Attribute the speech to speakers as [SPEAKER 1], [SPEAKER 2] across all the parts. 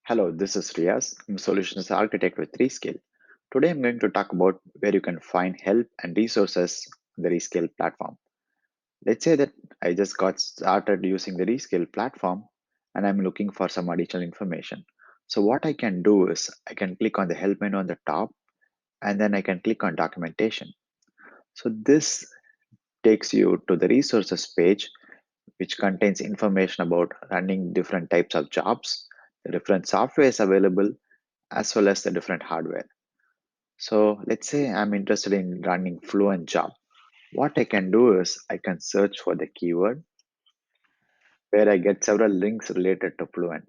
[SPEAKER 1] Hello, this is Riaz. I'm a solutions architect with Rescale. Today I'm going to talk about where you can find help and resources on the Rescale platform. Let's say that I just got started using the Rescale platform and I'm looking for some additional information. So what I can do is I can click on the help menu on the top and then I can click on documentation. So this takes you to the resources page which contains information about running different types of jobs, the different softwares available, as well as the different hardware. So let's say I'm interested in running Fluent job. What I can do is I can search for the keyword where I get several links related to Fluent.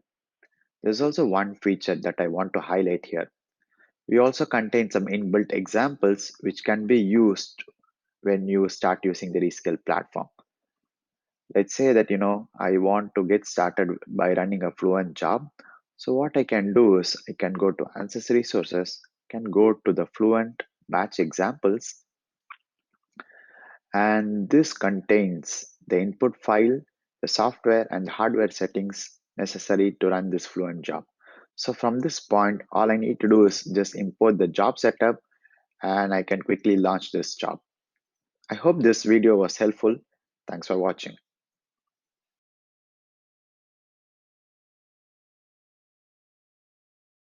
[SPEAKER 1] There's also one feature that I want to highlight here. We also contain some inbuilt examples which can be used when you start using the Rescale platform. Let's say that I want to get started by running a Fluent job. So what I can do is I can go to Answers Resources, can go to the Fluent batch examples, and this contains the input file, the software and the hardware settings necessary to run this Fluent job. So from this point, all I need to do is just import the job setup and I can quickly launch this job. I hope this video was helpful. Thanks for watching.